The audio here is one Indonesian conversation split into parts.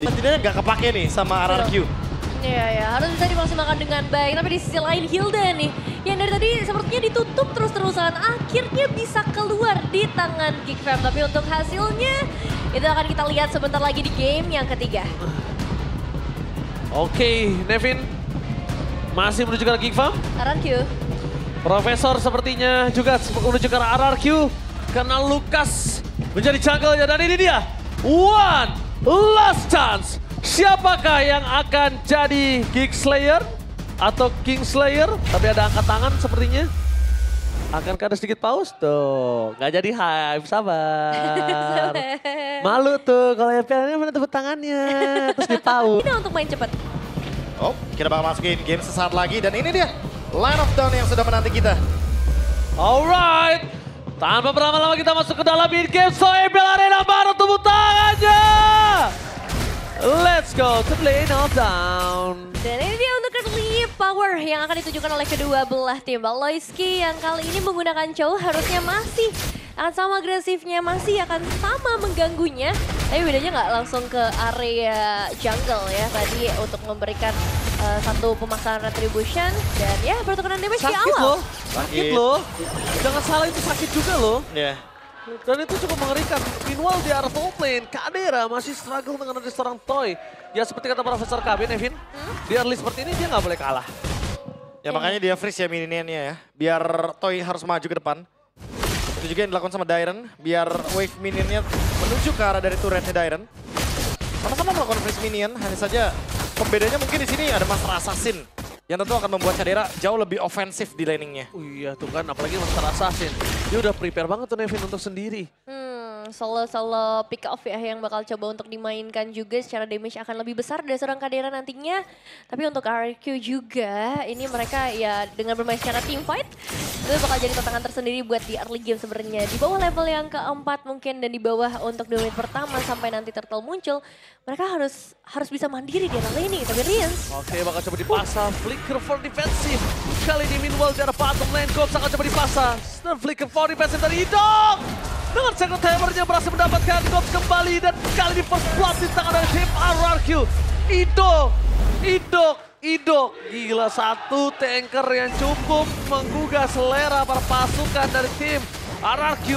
Setidaknya nggak kepake nih sama RRQ. Iya ya, harus bisa dimaksimalkan dengan baik. Tapi di sisi lain Hilda nih, yang dari tadi sepertinya ditutup terus-terusan, akhirnya bisa keluar di tangan Geek Fam. Tapi untuk hasilnya, itu akan kita lihat sebentar lagi di game yang ketiga. Oke, Nevin masih menuju ke arah Geek Fam. RRQ. Profesor sepertinya juga menuju ke arah RRQ. Karena Lukas menjadi jungle-nya dan ini dia. One last chance. Siapakah yang akan jadi Geek Slayer atau King Slayer? Tapi ada angkat tangan sepertinya. Akankah ada sedikit pause? Tuh, nggak jadi hype, sabar. Malu tuh kalau FPL-nya mana tepuk tangannya, terus di pause. Ini untuk main cepat. Oh, kita bakal masukin game sesaat lagi dan ini dia line of down yang sudah menanti kita. Alright, tanpa berlama-lama kita masuk ke dalam in-game FPL Arena baru tepuk tangannya. Let's go to lane of down. Dan ini dia untuk early power yang akan ditujukan oleh kedua belah tim. Loyski yang kali ini menggunakan Chow harusnya masih akan sama agresifnya, masih akan sama mengganggunya. Tapi bedanya nggak langsung ke area jungle ya tadi untuk memberikan satu pemaksaan retribution. Dan ya pertukaran damage di Sakit awal. loh, sakit loh. Jangan salah itu sakit juga loh. Ya. Dan itu cukup mengerikan. Meanwhile di arah top lane, Kadera masih struggle dengan ada seorang Toy. Ya seperti kata Profesor KB, Nevin, di early seperti ini dia nggak boleh kalah. Ya makanya dia freeze ya minionnya ya. Biar Toy harus maju ke depan. Itu juga yang dilakukan sama Dairen. Biar wave minionnya menuju ke arah dari turretnya Dairen. Sama-sama melakukan freeze minion, hanya saja pembedanya mungkin di sini ada Master Assassin. Yang tentu akan membuat Kadera jauh lebih ofensif di laningnya. Oh iya tuh kan, apalagi Master Assassin. Dia udah prepare banget tuh Nevin untuk sendiri. Solo pick off ya yang bakal coba untuk dimainkan juga, secara damage akan lebih besar dari seorang Kadera nantinya. Tapi untuk RRQ juga ini mereka ya dengan bermain secara team fight itu bakal jadi tantangan tersendiri buat di early game sebenarnya. Di bawah level yang keempat mungkin dan di bawah untuk 2 menit pertama sampai nanti turtle muncul, mereka harus bisa mandiri di arah laning. Tapi Rians Oke, bakal coba dipasang flicker for defensive. Kali ini meanwhile di arah bottom lane, Gops akan coba dipasang. Dan flicker for defensive dari Idok. Dengan second hammernya berhasil mendapatkan Gops kembali dan kali ini first blood di tangan dari tim RRQ. Idok. Gila, satu tanker yang cukup menggugah selera para pasukan dari tim RRQ.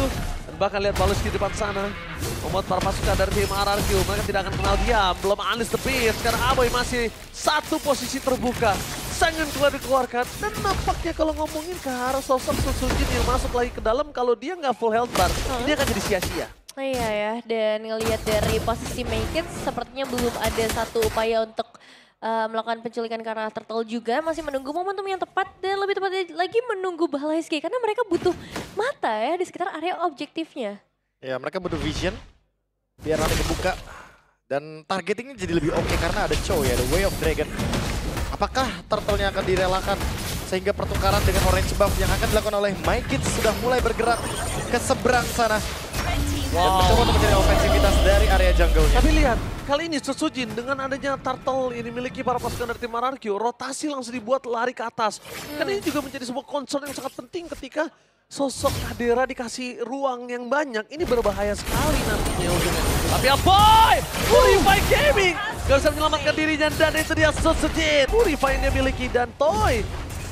Dan bahkan lihat Balus di depan sana. Membuat para pasukan dari tim RRQ, mereka tidak akan kenal diam. Belum Unleash the Beast, karena Aboy masih satu posisi terbuka. Sangat keluar dikeluarkan, dan nampaknya kalau ngomongin ke arah sosok Susujin yang masuk lagi ke dalam, kalau dia nggak full health bar, ini akan jadi sia-sia. iya ya, dan ngelihat dari posisi Maykins sepertinya belum ada satu upaya untuk melakukan penculikan ke arah Turtle juga. Masih menunggu momentum yang tepat dan lebih tepat lagi menunggu Balaiski. Karena mereka butuh mata ya di sekitar area objektifnya. Ya mereka butuh vision. Biar nanti kebuka. Dan targetingnya jadi lebih oke karena ada Chow ya, the Way of Dragon. Apakah turtle-nya akan direlakan sehingga pertukaran dengan orange buff yang akan dilakukan oleh MyKids sudah mulai bergerak ke seberang sana. Dan mencoba untuk mencari ofensivitas dari area jungle-nya. Tapi lihat, kali ini Susujin dengan adanya turtle ini miliki para pasukan dari tim RRQ, rotasi langsung dibuat lari ke atas. Karena ini juga menjadi sebuah concern yang sangat penting ketika sosok Kadera dikasih ruang yang banyak. Ini berbahaya sekali nantinya ujungnya. Tapi Aboy! Purify Gaming! Gak bisa menyelamatkan dirinya dan itu dia Susujin. Purify yang dia miliki dan Toy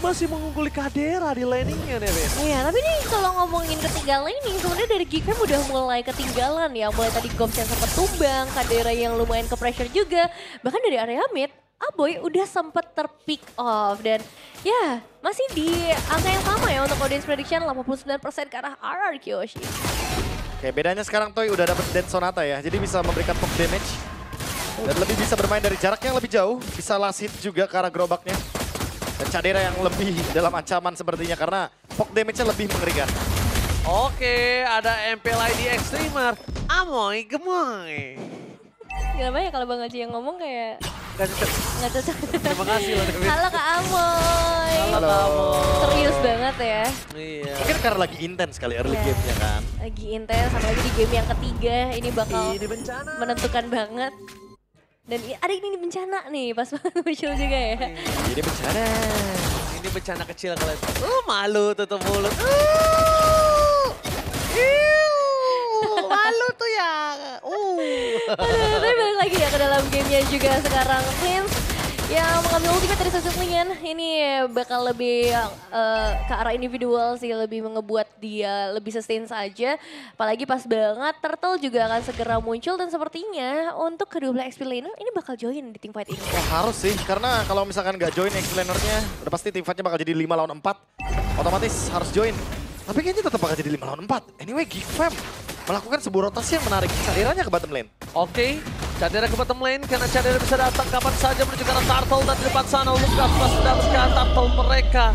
masih mengungguli Kadera di laningnya, Nevin. Iya, tapi nih kalau ngomongin ketinggalan laning, sebenarnya dari Geek Fam udah mulai ketinggalan ya. Mulai tadi Gops yang sempat tumbang, Kadera yang lumayan ke pressure juga. Bahkan dari area mid, Aboy udah sempat terpick off. Dan ya, masih di angka yang sama ya untuk audience prediction 89% ke arah RRQ. Oke, bedanya sekarang Toy udah dapet Dead Sonata ya, jadi bisa memberikan poke damage. Dan lebih bisa bermain dari jarak yang lebih jauh, bisa last hit juga ke arah gerobaknya. Dan Kadera yang lebih dalam ancaman sepertinya karena poke damage-nya lebih mengerikan. Oke, ada MPL ID Extremer. Amoy, gemoy. Gak apa ya kalau Bang Aji yang ngomong kayak Gak cocok. nggak cocok. Terima kasih loh, Nevin. Halo Kak Amoy. Halo. Serius banget ya. Iya. Mungkin karena lagi intens kali early Iya. game-nya kan. Lagi intens, sama lagi di game yang ketiga. Ini bakal Ini bencana. menentukan banget. Dan ada ini bencana nih, pas banget muncul juga ya. Jadi bencana. Ini bencana kecil kalau malu tutup mulut. Malu tuh ya. Aduh, tapi balik lagi ya ke dalam gamenya juga sekarang. Prince yang mengambil ultimate dari sisi Lingen ini bakal lebih ke arah individual sih, lebih ngebuat dia lebih sustain saja. Apalagi pas banget Turtle juga akan segera muncul dan sepertinya untuk kedua belah XP laner ini bakal join di teamfight ini. Wah harus sih, karena kalau misalkan nggak join XP lanernya, udah pasti teamfightnya bakal jadi 5 lawan 4. Otomatis harus join. Tapi kayaknya tetap bakal jadi 5 lawan 4. Anyway, Geekfam melakukan sebuah rotasi yang menarik Cadiranya ke bottom lane. Oke, Cadera ke bottom lane karena Cadera bisa datang kapan saja menuju ke arah Turtle dan di depan sana Lucas masih mendapatkan Turtle mereka.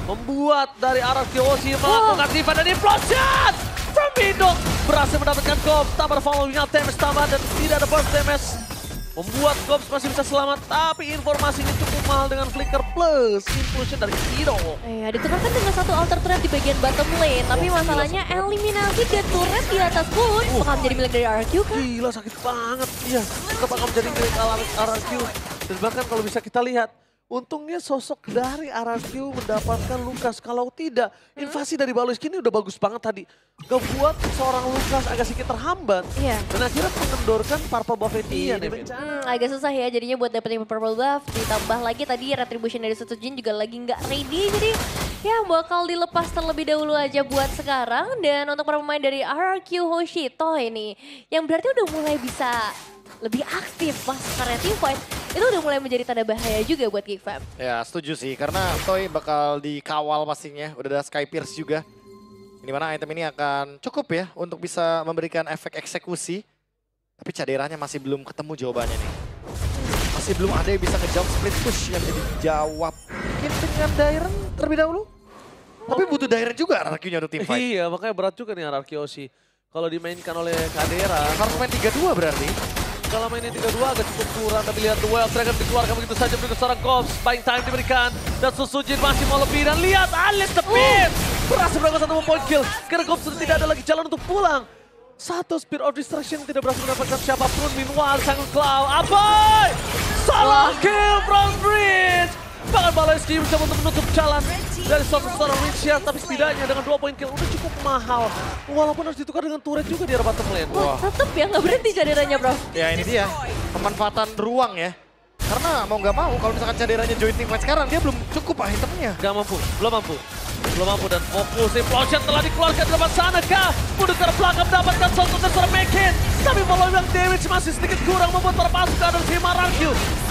Membuat dari arah Kyoshi melakukan diva dan implosion from Bindok. Berhasil mendapatkan Gops, tambah follow-nya damage tambah dan tidak ada burst damage. Membuat Gops masih bisa selamat, tapi informasinya cukup mahal dengan flicker plus implosion dari Kido. Ya, ditukarkan dengan satu alter turret di bagian bottom lane, tapi masalahnya eliminasi dan turret di atas pun bakal menjadi milik dari RQ kan? Gila sakit banget, iya. Tetap bakal menjadi milik RRQ. Dan bahkan kalau bisa kita lihat, untungnya sosok dari RRQ mendapatkan Lucas. Kalau tidak, invasi dari Baloiski ini udah bagus banget tadi. Ngebuat seorang Lucas agak sedikit terhambat. Iya. Dan akhirnya mengendorkan purple buff dia nih. Agak susah ya jadinya buat dapetin purple buff. Ditambah lagi tadi retribution dari Setsujin juga lagi nggak ready. Jadi ya bakal dilepas terlebih dahulu aja buat sekarang. Dan untuk para pemain dari RRQ Hoshito ini, yang berarti udah mulai bisa lebih aktif pas karena teamfight, itu udah mulai menjadi tanda bahaya juga buat Geekfam. Ya setuju sih, karena Toy bakal dikawal pastinya. Udah ada Sky Pierce juga. Di mana item ini akan cukup ya untuk bisa memberikan efek eksekusi. Tapi Cadiranya masih belum ketemu jawabannya nih. Masih belum ada yang bisa ngejawab split push yang jadi jawab. Mungkin dengan Dairen terlebih dahulu. Tapi butuh Dairen juga RRQ-nya untuk teamfight. Iya, makanya berat juga nih RRQ sih. Kalau dimainkan oleh Cadera. Harus main 3-2 berarti. Kalau mainnya 3-2 agak cukup kurang, tapi lihat The Wild Dragon dikeluarkan begitu saja berikut seorang Gops. Buying time diberikan, dan Susujin masih mau lebih. Dan lihat Alex tepin! Berhasil melakukan satu point kill, karena Gops sudah tidak ada lagi jalan untuk pulang. Satu Spear of Destruction tidak berhasil mendapatkan siapapun. Meanwhile, Sang Cloud, Aboy! Salah kill from Bridge! Bahkan Baloiski mencoba untuk menutup jalan dari seorang Richard, tapi setidaknya dengan 2 point kill udah cukup mahal. Walaupun harus ditukar dengan turret juga di arah bottom lane. Wah, tetep ya nggak berhenti Cadiranya, bro. Ya ini dia, pemanfaatan ruang ya. Karena mau nggak mau kalau misalkan Cadiranya join teamfight sekarang, dia belum cukup itemnya. Gak mampu, belum mampu. Belum mampu dan fokus, implosion telah dikeluarkan di depan sana kah? Mundur ke belakang mendapatkan sosok dari seorang Mekin. Tapi follow yang damage masih sedikit kurang membuat para pasukan dari tim RRQ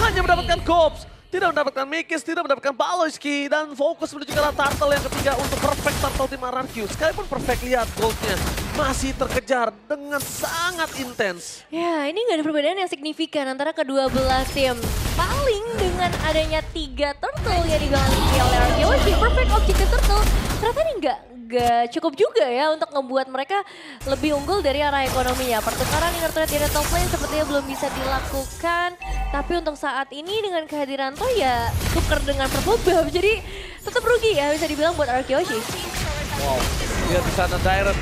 hanya mendapatkan Gops. Tidak mendapatkan Mikis, tidak mendapatkan Baloiski, dan fokus menuju ke arah Turtle yang ketiga untuk perfect Turtle tim RRQ. Sekalipun perfect, lihat goldnya masih terkejar dengan sangat intens. Ya, ini nggak ada perbedaan yang signifikan antara kedua belah tim. Paling dengan adanya 3 turtle yang dimiliki oleh RRQ, perfect objective turtle, ternyata ini nggak cukup juga ya untuk ngebuat mereka lebih unggul dari arah ekonominya. Pertukaran inner turret di top lane sepertinya belum bisa dilakukan. Tapi untuk saat ini dengan kehadiran Toy ya tuker dengan purple buff. Jadi tetap rugi ya bisa dibilang buat Arkeoshi. Wow, lihat di sana Dairen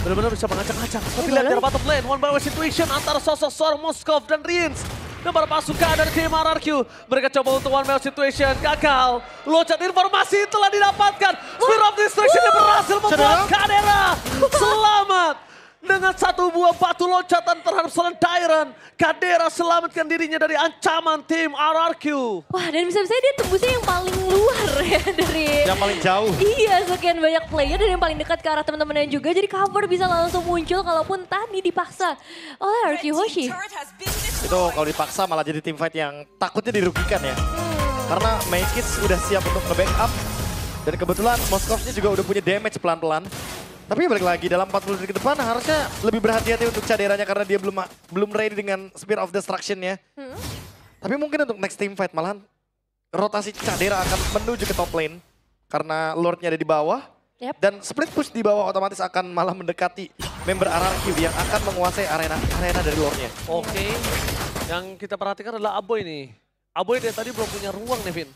benar-benar bisa mengacak-acak. Tapi lihat dari bottom lane, one by one situation antara sosok seorang Moskov dan Rins. Dan para pasukan dari tim RRQ, mereka coba untuk one man situation, gagal. Loncat informasi telah didapatkan. Spear of Destruction yang berhasil membuat Cadera selamat. Dengan satu buah batu loncatan terhadap seorang Dairen, Cadera selamatkan dirinya dari ancaman tim RRQ. Wah, dan bisa-bisa dia tembusnya yang paling luar ya dari... Yang paling jauh. Iya, sekian banyak player dan yang paling dekat ke arah teman-temannya juga. Jadi cover bisa langsung muncul kalaupun tadi dipaksa oleh RRQ Hoshi. Itu kalau dipaksa malah jadi teamfight yang takutnya dirugikan ya. Karena Main Kids udah siap untuk nge-backup. Dan kebetulan Moskovnya juga udah punya damage pelan-pelan. Tapi balik lagi dalam 40 detik ke depan harusnya lebih berhati-hati untuk Cadiranya karena dia belum ready dengan Spear of Destruction-nya. Tapi mungkin untuk next team fight malahan rotasi Cadera akan menuju ke top lane. Karena Lord-nya ada di bawah. Dan split push di bawah otomatis akan malah mendekati member RRQ yang akan menguasai arena dari Lord-nya. Oke, yang kita perhatikan adalah Aboy nih. Aboy dari tadi belum punya ruang nih, Vin.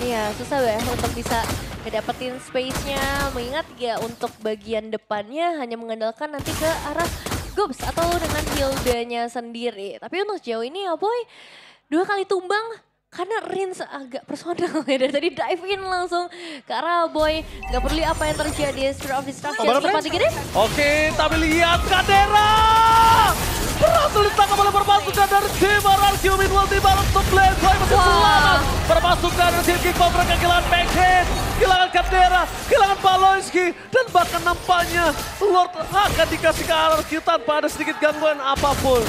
Iya, susah ya untuk bisa ngedapetin space-nya. Mengingat ya untuk bagian depannya hanya mengandalkan nanti ke arah Gops atau dengan Hilda-nya sendiri. Tapi untuk sejauh ini ya boy, 2 kali tumbang karena Rins agak personal ya. Dari tadi dive in langsung ke arah boy. Gak peduli apa yang terjadi, Spear of Destruction. Oke, tapi lihat Cadera! berhasil ditangkap oleh perpasukan dari tim RRQ. Meanwhile tiba untuk Blade Boy masih selamat. Perpasukan dari tim Geekfam mereka kehilangan Mackhead, kehilangan Caldera, kehilangan Paloyski, dan bahkan nampaknya Lord akan dikasih ke RRQ tanpa ada sedikit gangguan apapun.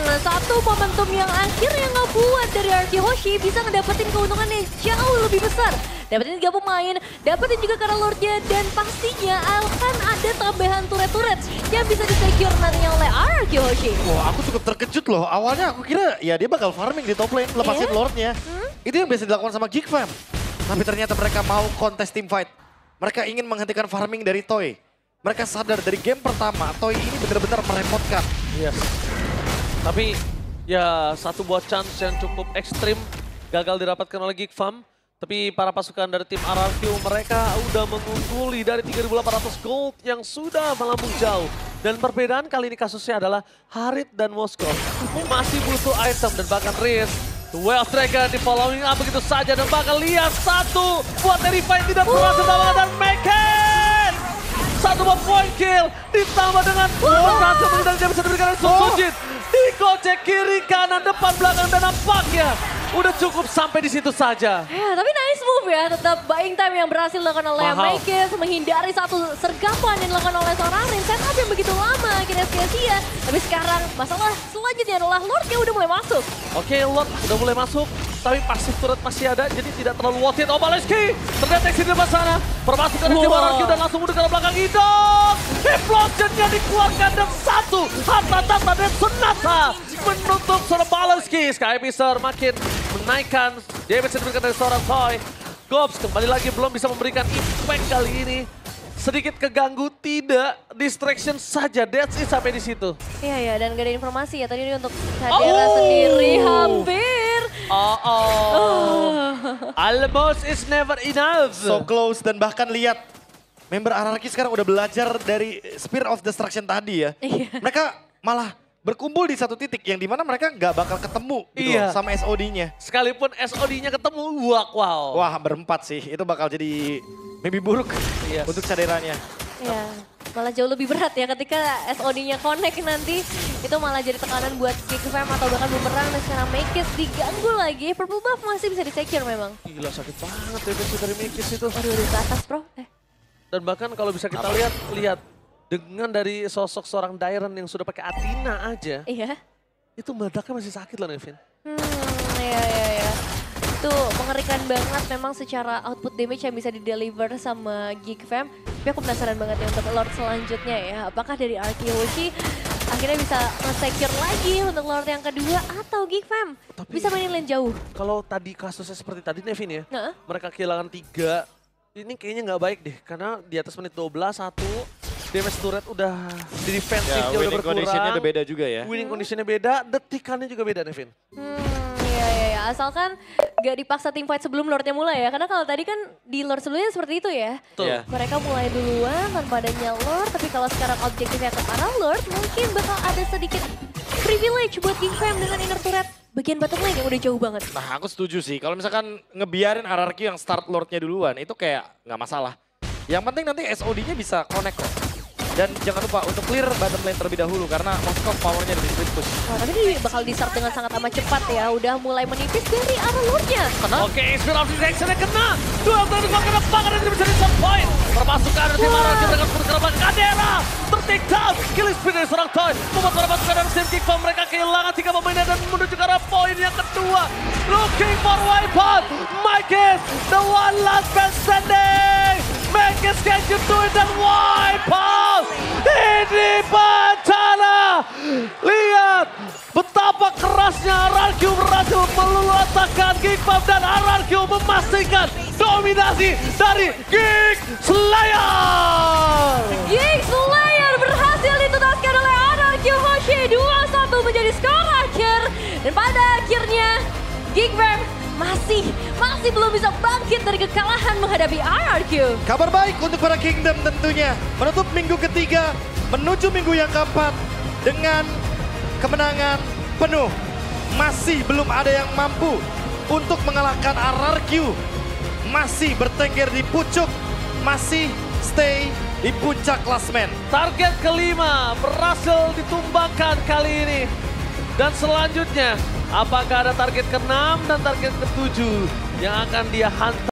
Satu momentum yang akhirnya ngebuat dari RRQ Hoshi bisa ngedapetin keuntungan yang jauh lebih besar. Dapetin 3 pemain, dapetin juga karena Lordnya, dan pastinya akan ada tambahan turret-turret yang bisa di-secure nantinya oleh RRQ Hoshi. Wah, aku cukup terkejut loh. Awalnya aku kira ya dia bakal farming di top lane, lepasin Lordnya. Itu yang biasa dilakukan sama Geekfam. Tapi ternyata mereka mau kontes team fight. Mereka ingin menghentikan farming dari Toy. Mereka sadar dari game pertama, Toy ini benar-benar merepotkan. Yes. Tapi ya satu buah chance yang cukup ekstrim gagal didapatkan oleh Geekfam. Tapi para pasukan dari tim RRQ mereka udah mengungguli dari 3.800 gold yang sudah melambung jauh. Dan perbedaan kali ini kasusnya adalah Harit dan Moskov masih butuh item dan bahkan Riz. The Way of Dragon di following up begitu saja dan bakal lihat satu buat Terrify tidak berhasil dan Mackhead. Satu buat point kill ditambah dengan berhasil menghindari dia bisa diberikan oleh Sujin. Dikocek kiri kanan depan belakang dan nampaknya udah cukup sampai di situ saja. Ya, tapi nice move ya, tetap buying time yang berhasil dilakukan oleh Mackhead, menghindari satu sergapan yang dilakukan oleh seorang Rin. Setup yang begitu lama akhirnya sia-sia. Tapi sekarang masalah selanjutnya adalah Lordnya udah mulai masuk. Oke, Lord udah mulai masuk, tapi pasif turret masih ada, jadi tidak terlalu worth it. Paloyski terdeteksi di depan sana, permasukan dari tim RRQ dan langsung mudah ke belakang Idok. Implosionnya dikeluarkan dan satu harta tata dan Sonata menutup seorang Paloyski. Skypicer makin menaikkan damage yang diberikan dari seorang Toy. Gobs kembali lagi belum bisa memberikan impact kali ini. Sedikit keganggu, tidak. Distraction saja, that's it sampai di situ. Iya ya, dan gak ada informasi ya. Tadi ini untuk Caldera sendiri hampir. Almost is never enough. So close dan bahkan lihat member RRQ sekarang udah belajar dari Spear of Destruction tadi ya. Mereka malah berkumpul di satu titik yang dimana mereka nggak bakal ketemu gitu loh, sama SOD-nya. Sekalipun SOD-nya ketemu, wow. Wah, berempat sih. Itu bakal jadi mimpi buruk untuk Caderanya. Iya, malah jauh lebih berat ya ketika SOD-nya connect nanti. Itu malah jadi tekanan buat Geekfam atau bahkan Boomerang. Dan sekarang Mackis diganggu lagi. Purple buff masih bisa di-secure memang. Gila sakit banget damage dari Mackis itu. Aduh, ke atas bro. Dan bahkan kalau bisa kita lihat. Dengan dari sosok seorang Dairon yang sudah pakai Athena aja. Iya. Itu meledaknya masih sakit loh Nevin. Iya. Itu mengerikan banget memang secara output damage yang bisa di-deliver sama Geekfam. Tapi aku penasaran banget ya untuk Lord selanjutnya ya. Apakah dari RRQ Hoshi akhirnya bisa nge-secure lagi untuk Lord yang kedua atau Geekfam bisa mainin lane jauh. Kalau tadi kasusnya seperti tadi Nevin ya. Mereka kehilangan 3. Ini kayaknya nggak baik deh. Karena di atas menit 12, 1. Damage turret udah di defensifnya udah berkurang. Winning conditionnya udah beda juga ya. Winning conditionnya beda, detikannya juga beda Nevin. Iya. Asalkan gak dipaksa team fight sebelum Lordnya mulai ya. Karena kalau tadi kan di Lord sebelumnya seperti itu ya. Mereka mulai duluan tanpa adanya Lord. Tapi kalau sekarang objektifnya ke arah Lord, mungkin bakal ada sedikit privilege buat Geekfam dengan inner turret. Bagian bottom lane yang udah jauh banget. Nah, aku setuju sih. Kalau misalkan ngebiarin RRQ yang start Lordnya duluan, itu kayak nggak masalah. Yang penting nanti SOD-nya bisa connect kok. Dan jangan lupa untuk clear bottom lane terlebih dahulu karena Moskov powernya dari split push. Wah, tapi ini bakal di-start dengan sangat amat cepat ya. Udah mulai menipis dari arah Lordnya. Oke, Spear of Destruction-nya kena. Duel terdekat kena banget dan bisa di-set point. Permasukan dari tim RRQ dengan berkerabat Caldera. Ter-take down. Killing speed dari seorang Toy. Membuat para pasukan dari tim Geekfam mereka kehilangan 3 pemainnya dan menuju ke arah poin yang kedua. Looking for wipeout. Mackis, the one last man standing. Mackis can you do it dan wipeout. Ini bencana. Lihat betapa kerasnya RRQ berhasil meluluaskan Geekfam dan RRQ memastikan dominasi dari Geek Slayer. Geek Slayer berhasil dituntaskan oleh RRQ Hoshi. 2-1 menjadi skor akhir. Dan pada akhirnya Geekfam masih belum bisa bangkit dari kekalahan menghadapi RRQ. Kabar baik untuk para Kingdom tentunya. Menutup minggu ketiga, menuju minggu yang keempat dengan kemenangan penuh. Masih belum ada yang mampu untuk mengalahkan RRQ. Masih bertengger di pucuk, masih stay di puncak klasmen. Target kelima berhasil ditumbangkan kali ini. Dan selanjutnya, apakah ada target ke-6 dan target ke-7 yang akan dia hantam?